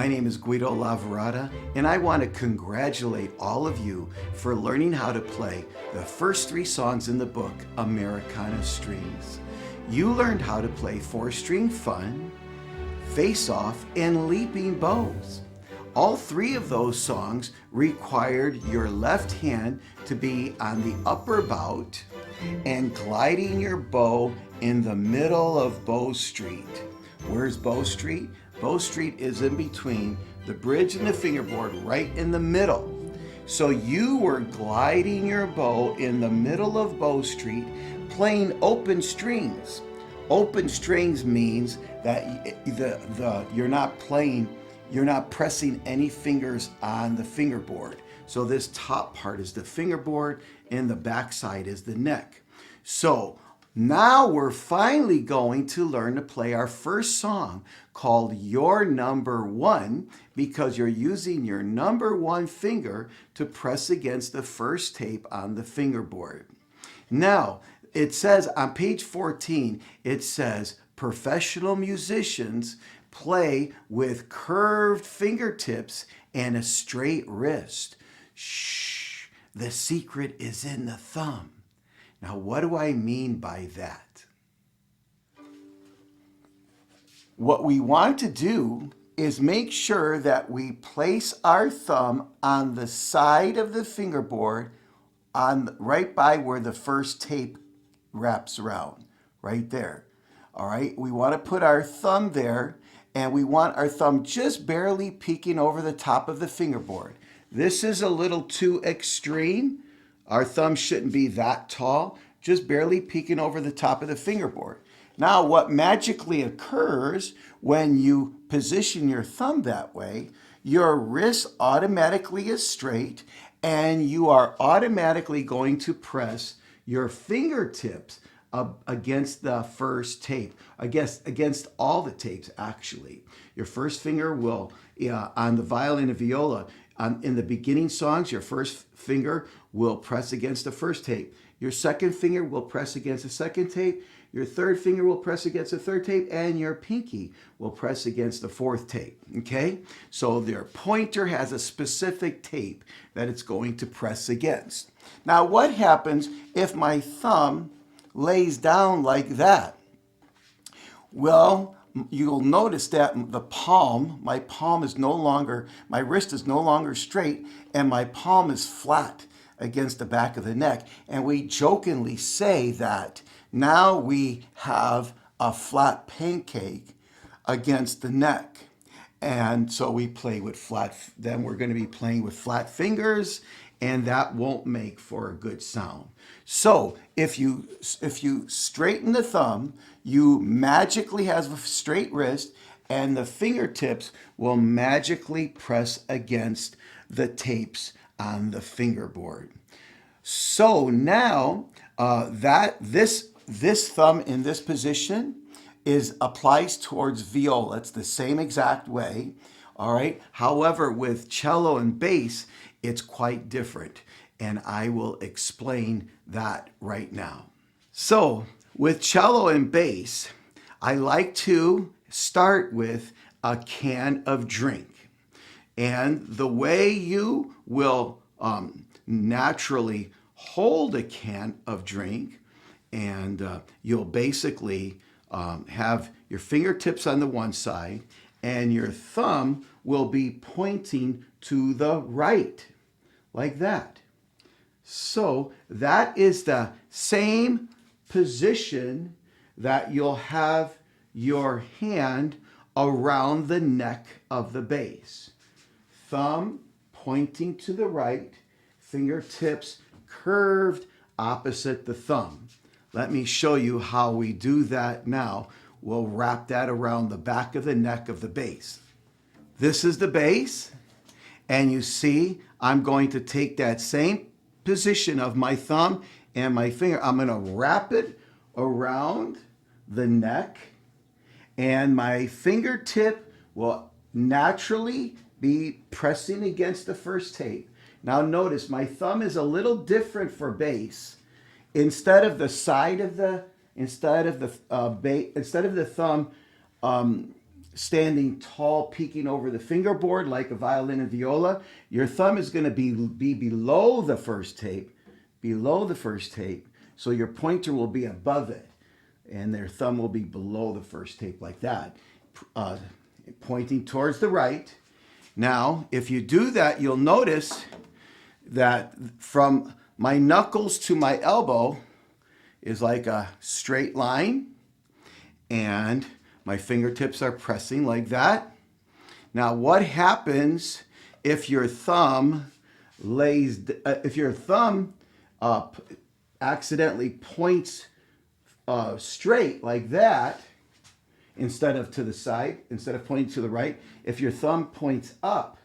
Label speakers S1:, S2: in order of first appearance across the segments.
S1: My name is Guido Lavorata, and I want to congratulate all of you for learning how to play the first 3 songs in the book, Americana Strings. You learned how to play 4-string fun, face-off, and leaping bows. All 3 of those songs required your left hand to be on the upper bout and gliding your bow in the middle of Bow Street. Where's Bow Street? Bow Street is in between the bridge and the fingerboard, right in the middle. So you were gliding your bow in the middle of Bow Street, playing open strings. Open strings means that you're not pressing any fingers on the fingerboard. So this top part is the fingerboard and the back side is the neck. So now we're finally going to learn to play our first song called Your Number One, because you're using your number 1 finger to press against the first tape on the fingerboard. Now, it says on page 14, it says professional musicians play with curved fingertips and a straight wrist. Shh, the secret is in the thumb. Now, what do I mean by that? What we want to do is make sure that we place our thumb on the side of the fingerboard, right by where the first tape wraps around, right there. All right, we want to put our thumb there, and we want our thumb just barely peeking over the top of the fingerboard. This is a little too extreme. Our thumb shouldn't be that tall, just barely peeking over the top of the fingerboard. Now, what magically occurs when you position your thumb that way, your wrist automatically is straight, and you are automatically going to press your fingertips against the first tape, against all the tapes, actually. Your first finger will, on the violin and viola, in the beginning songs, your first finger will press against the first tape. Your second finger will press against the second tape. Your third finger will press against the third tape, and your pinky will press against the fourth tape, okay? So their pointer has a specific tape that it's going to press against. Now, what happens if my thumb lays down like that? Well, you'll notice that my wrist is no longer straight, and my palm is flat against the back of the neck. And we jokingly say that now we have a flat pancake against the neck. And so we play with then we're going to be playing with flat fingers, and that won't make for a good sound. So if you straighten the thumb, you magically have a straight wrist, and the fingertips will magically press against the tapes on the fingerboard. So now this thumb in this position applies towards viola. It's the same exact way, all right? However, with cello and bass, it's quite different, and I will explain that right now. So with cello and bass, I like to start with a can of drink. And the way you will naturally hold a can of drink, and you'll basically have your fingertips on the one side, and your thumb will be pointing to the right, like that. So that is the same position that you'll have your hand around the neck of the bass. Thumb pointing to the right, fingertips curved opposite the thumb. Let me show you how we do that now. We'll wrap that around the back of the neck of the bass. This is the bass, and you see I'm going to take that same position of my thumb and my finger. I'm going to wrap it around the neck, and my fingertip will naturally be pressing against the first tape. Now notice my thumb is a little different for bass. Instead of the thumb standing tall, peeking over the fingerboard like a violin and viola. Your thumb is going to be below the first tape, so your pointer will be above it, and their thumb will be below the first tape like that, pointing towards the right. Now, if you do that, you'll notice that from my knuckles to my elbow is like a straight line, and my fingertips are pressing like that. Now, what happens if your thumb accidentally points straight like that instead of to the side, instead of pointing to the right? If your thumb points up,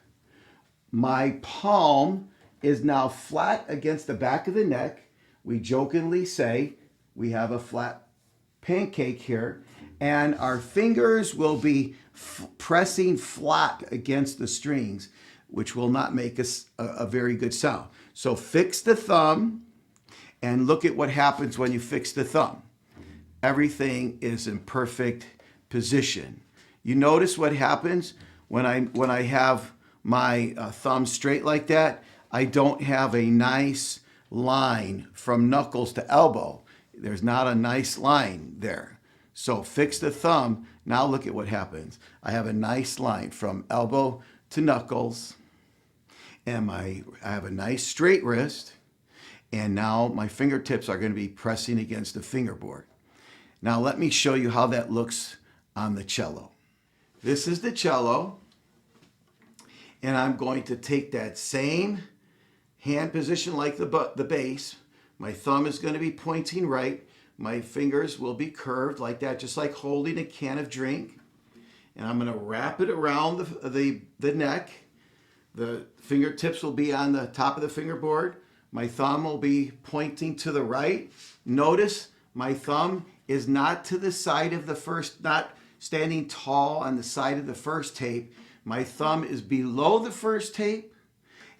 S1: my palm is now flat against the back of the neck. We jokingly say we have a flat pancake here, and our fingers will be pressing flat against the strings, which will not make us a very good sound. So fix the thumb and look at what happens when you fix the thumb. Everything is in perfect position. You notice what happens when I have my thumb straight like that? I don't have a nice line from knuckles to elbow. There's not a nice line there. So fix the thumb. Now look at what happens. I have a nice line from elbow to knuckles, and I have a nice straight wrist, and now my fingertips are going to be pressing against the fingerboard. Now let me show you how that looks on the cello. This is the cello, and I'm going to take that same hand position like the bass. My thumb is going to be pointing right. My fingers will be curved like that, just like holding a can of drink. And I'm going to wrap it around the neck. The fingertips will be on the top of the fingerboard. My thumb will be pointing to the right. Notice my thumb is not to the side of the first, not standing tall on the side of the first tape. My thumb is below the first tape,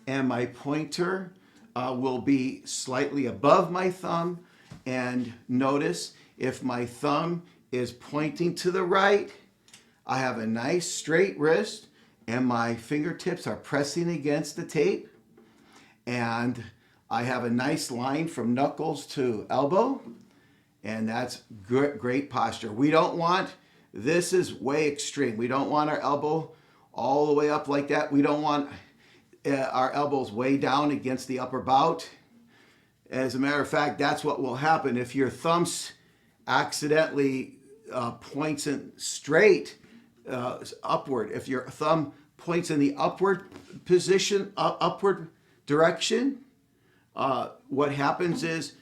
S1: and my pointer will be slightly above my thumb. And notice if my thumb is pointing to the right, I have a nice straight wrist, and my fingertips are pressing against the tape, and I have a nice line from knuckles to elbow, and that's great posture. We don't want, this is way extreme. We don't want our elbow all the way up like that. We don't want our elbows way down against the upper bout. As a matter of fact, that's what will happen if your thumb accidentally points in straight upward. If your thumb points in the upward position, upward direction, what happens is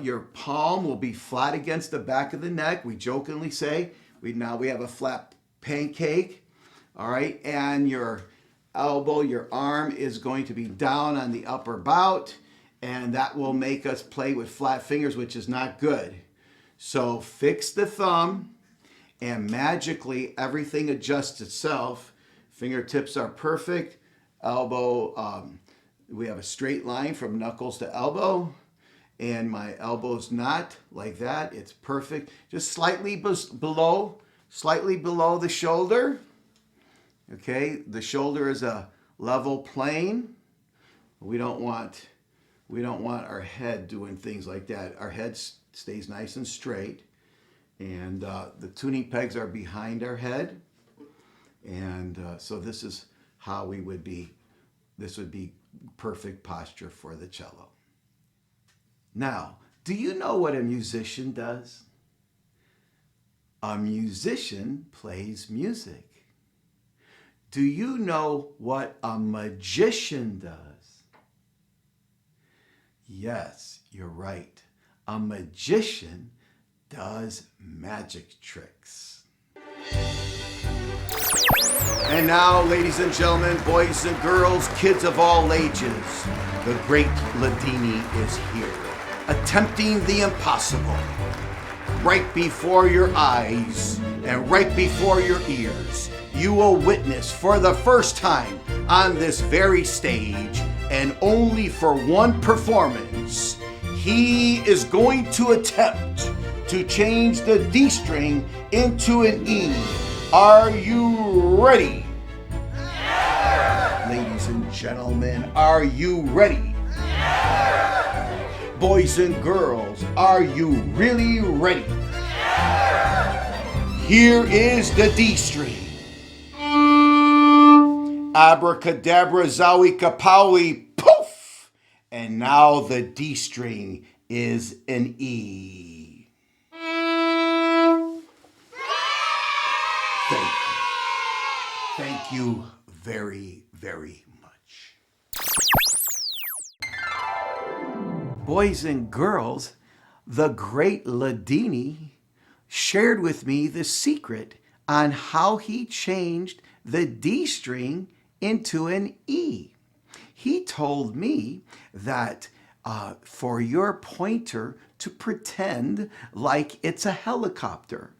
S1: your palm will be flat against the back of the neck. We jokingly say we have a flat pancake, all right, and your elbow, your arm is going to be down on the upper bout. And that will make us play with flat fingers, which is not good. So fix the thumb, and magically everything adjusts itself. Fingertips are perfect. Elbow, we have a straight line from knuckles to elbow, and my elbow's not like that. It's perfect. Just slightly below the shoulder. Okay, the shoulder is a level plane. We don't want our head doing things like that. Our head stays nice and straight, and the tuning pegs are behind our head, and so this is how we would be. This would be perfect posture for the cello. Now, do you know what a musician does? A musician plays music. Do you know what a magician does? Yes, you're right. A magician does magic tricks. And now, ladies and gentlemen, boys and girls, kids of all ages, the great Ladini is here, attempting the impossible. Right before your eyes and right before your ears, you will witness for the first time on this very stage, and only for one performance, he is going to attempt to change the D string into an E Are you ready? Ladies and gentlemen, are you ready? Boys and girls, are you really ready? Here is the D string. Abracadabra, zowie, kapowie, poof! And now the D string is an E. Thank you. Thank you very, very much. Boys and girls, the great Ladini shared with me the secret on how he changed the D string into an E. He told me that for your pointer to pretend like it's a helicopter.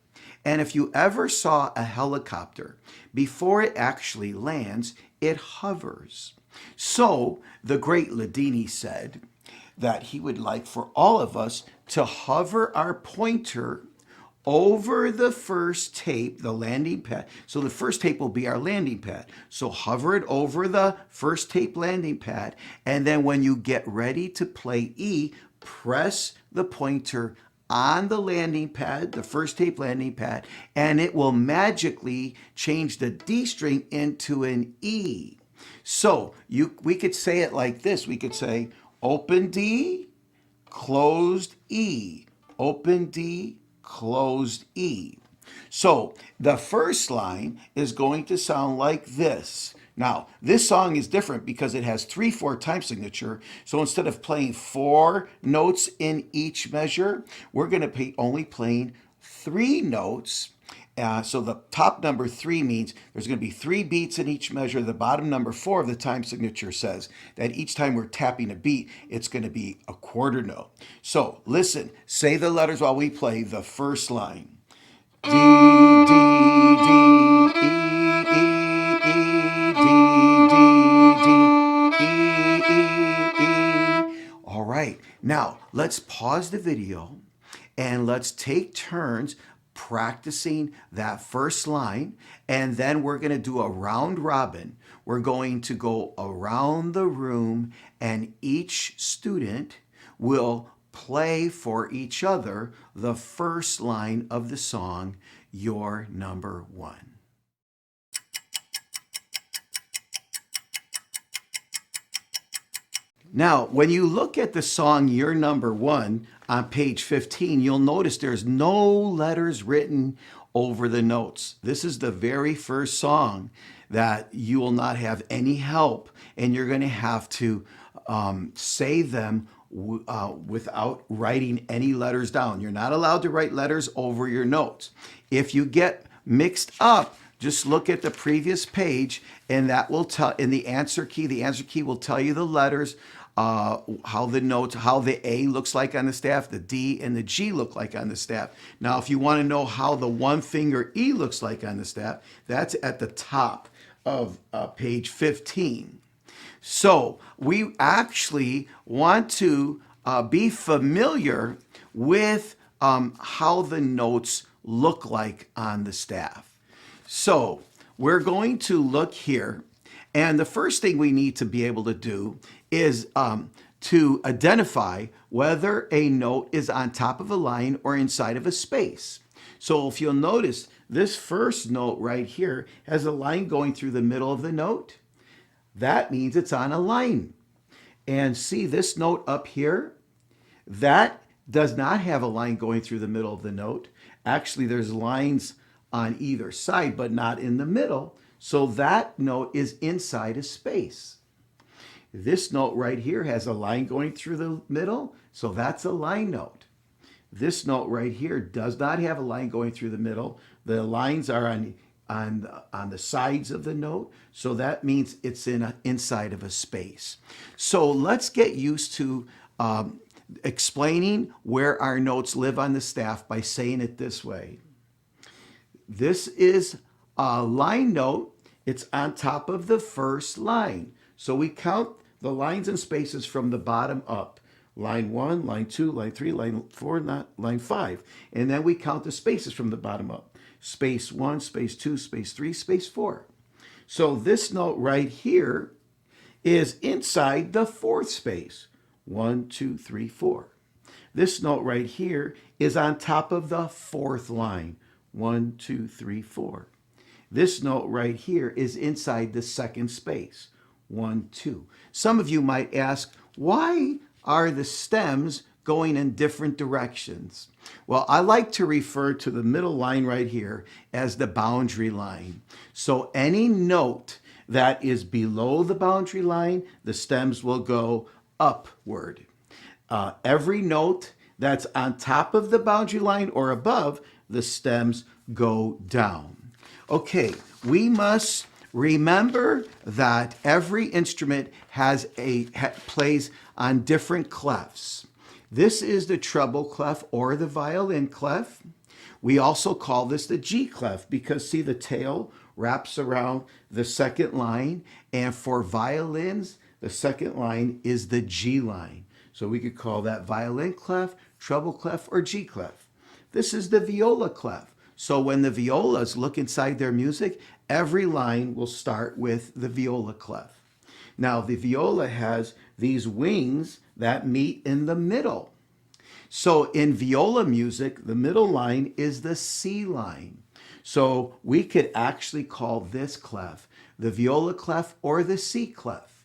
S1: And if you ever saw a helicopter, before it actually lands, it hovers. So the great Ladini said that he would like for all of us to hover our pointer over the first tape, the landing pad. So the first tape will be our landing pad. So hover it over the first tape landing pad. And then when you get ready to play E, press the pointer on the landing pad, the first tape landing pad, and it will magically change the D string into an E. So we could say it like this. We could say open D, closed E, open D, closed E. So the first line is going to sound like this. Now, this song is different because it has 3/4 time signature. So instead of playing 4 notes in each measure, we're going to be only playing 3 notes. So the top number 3 means there's going to be 3 beats in each measure. The bottom number 4 of the time signature says that each time we're tapping a beat, it's going to be a quarter note. So listen, say the letters while we play the first line. D, D, D, E, E, E, D, D, D, E, E, E. All right, now let's pause the video and let's take turns practicing that first line, and then we're going to do a round robin. We're going to go around the room, and each student will play for each other the first line of the song, You're Number One. Now, when you look at the song You're Number One on page 15, you'll notice there's no letters written over the notes. This is the very first song that you will not have any help, and you're going to have to say them without writing any letters down. You're not allowed to write letters over your notes. If you get mixed up, just look at the previous page, and that will tell in the answer key will tell you the letters, how the notes, how the A looks like on the staff, the D and the G look like on the staff. Now, if you want to know how the one finger E looks like on the staff, that's at the top of page 15. So we actually want to be familiar with how the notes look like on the staff. So we're going to look here, and the first thing we need to be able to do is to identify whether a note is on top of a line or inside of a space. So if you'll notice, this first note right here has a line going through the middle of the note. That means it's on a line. And see this note up here? That does not have a line going through the middle of the note. Actually, there's lines on either side, but not in the middle. So that note is inside a space. This note right here has a line going through the middle, so that's a line note. This note right here does not have a line going through the middle. The lines are on the sides of the note, so that means it's inside of a space. So let's get used to explaining where our notes live on the staff by saying it this way. This is a line note. It's on top of the first line. So we count the lines and spaces from the bottom up. Line 1, line 2, line 3, line 4, line 5. And then we count the spaces from the bottom up. space 1, space 2, space 3, space 4. So this note right here is inside the fourth space. 1, 2, 3, 4. This note right here is on top of the fourth line. 1, 2, 3, 4. This note right here is inside the second space. 1, 2. Some of you might ask, why are the stems going in different directions? Well, I like to refer to the middle line right here as the boundary line. So any note that is below the boundary line, the stems will go upward. Every note that's on top of the boundary line or above, the stems go down. Okay, we must remember that every instrument plays on different clefs. This is the treble clef or the violin clef. We also call this the G clef because see the tail wraps around the second line, and for violins, the second line is the G line. So we could call that violin clef, treble clef, or G clef. This is the viola clef. So when the violas look inside their music, every line will start with the viola clef. Now the viola has these wings that meet in the middle. So in viola music, the middle line is the C line. So we could actually call this clef the viola clef or the C clef.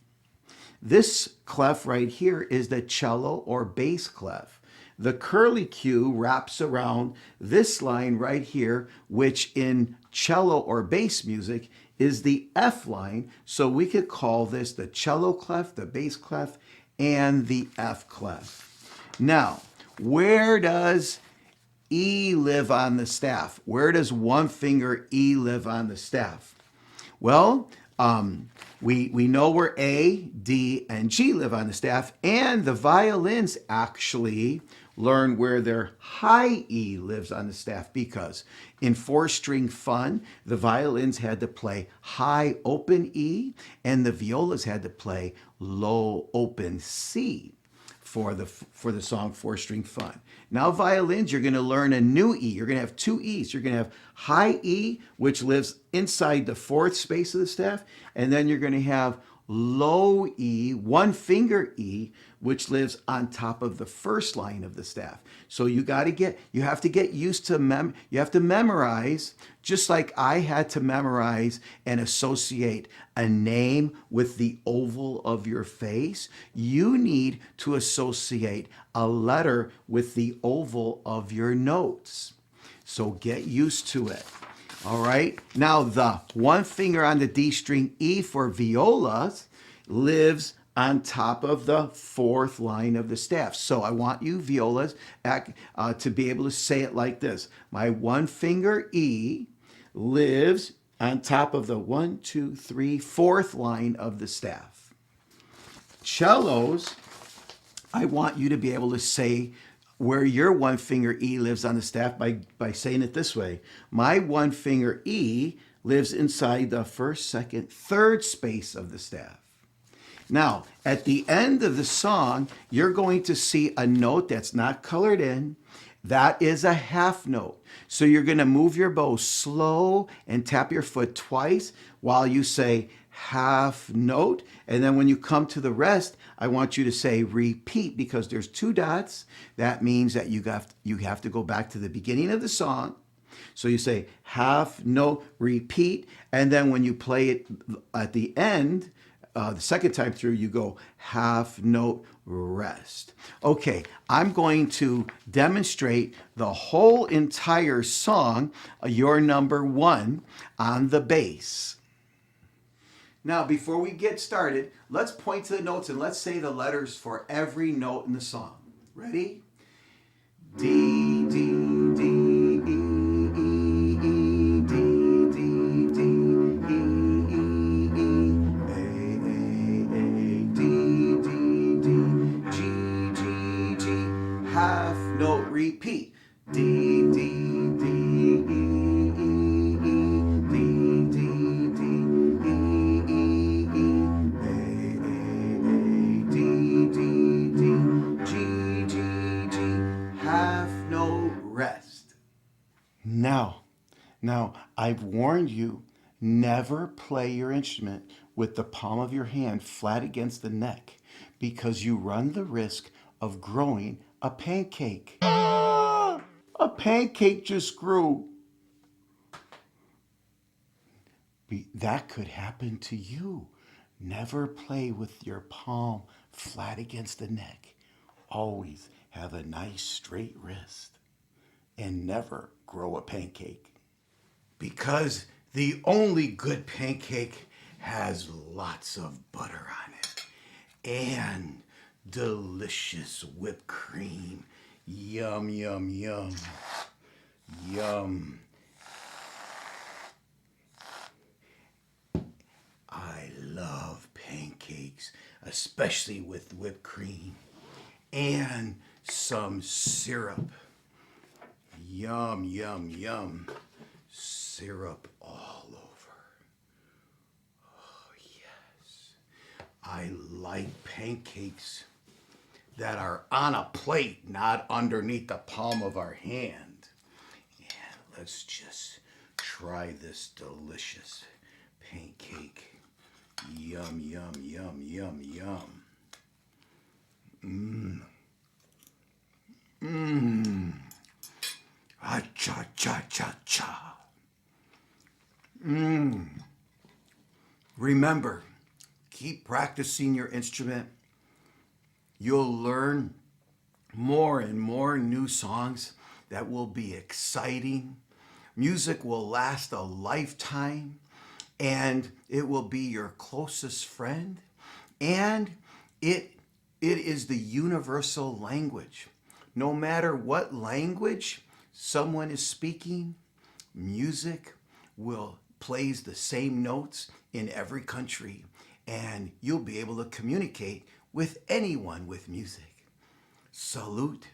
S1: This clef right here is the cello or bass clef. The curly Q wraps around this line right here, which in cello or bass music is the F line. So we could call this the cello clef, the bass clef, and the F clef. Now, where does E live on the staff? Where does one finger E live on the staff? Well, we know where A, D, and G live on the staff, and the violins actually learn where their high E lives on the staff because in four-string fun, the violins had to play high open E, and the violas had to play low open C for the song Four-String Fun. Now violins, you're going to learn a new E. You're going to have two E's. You're going to have high E, which lives inside the fourth space of the staff, and then you're going to have low E, one finger E, which lives on top of the first line of the staff. So you have to get used to you have to memorize, just like I had to memorize and associate a name with the oval of your face. You need to associate a letter with the oval of your notes. So get used to it. All right. Now the one finger on the D string E for violas lives on top of the fourth line of the staff. So I want you violas to be able to say it like this. My one finger E lives on top of the 1, 2, 3, fourth line of the staff. Cellos, I want you to be able to say where your one finger E lives on the staff by saying it this way. My one finger E lives inside the first, second, third space of the staff. Now, at the end of the song, you're going to see a note that's not colored in. That is a half note. So you're going to move your bow slow and tap your foot twice while you say half note. And then when you come to the rest, I want you to say repeat because there's two dots. That means that you have to go back to the beginning of the song. So you say half note, repeat. And then when you play it at the end, the second time through, you go half note, rest. Okay, I'm going to demonstrate the whole entire song, your number one, on the bass. Now, before we get started, let's point to the notes and let's say the letters for every note in the song. Ready? D, D, D, E, E, E, D, D, D, E, E, E, A, A, D, D, D, G, G, G. Half note, repeat. D, D, D, E, E, E, D, D, D, E, E, E, A, A, D, D, D, G, G, G. Half note, rest. Now, Now, I've warned you, never play your instrument with the palm of your hand flat against the neck because you run the risk of growing a pancake. Ah! A pancake just grew. That could happen to you. Never play with your palm flat against the neck. Always have a nice straight wrist and never grow a pancake. Because the only good pancake has lots of butter on it and delicious whipped cream. Yum, yum, yum. Yum. I love pancakes, especially with whipped cream and some syrup. Yum, yum, yum. Syrup all over. Oh, yes. I like pancakes that are on a plate, not underneath the palm of our hand. And let's just try this delicious pancake. Yum, yum, yum, yum, yum. Mmm. Mmm. Ah, cha, cha, cha, cha. Mmm. Remember, keep practicing your instrument. You'll learn more and more new songs that will be exciting. Music will last a lifetime, and it will be your closest friend, and it is the universal language. No matter what language someone is speaking, music will plays the same notes in every country, and you'll be able to communicate with anyone with music. Salute,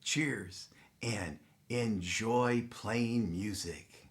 S1: cheers, and enjoy playing music.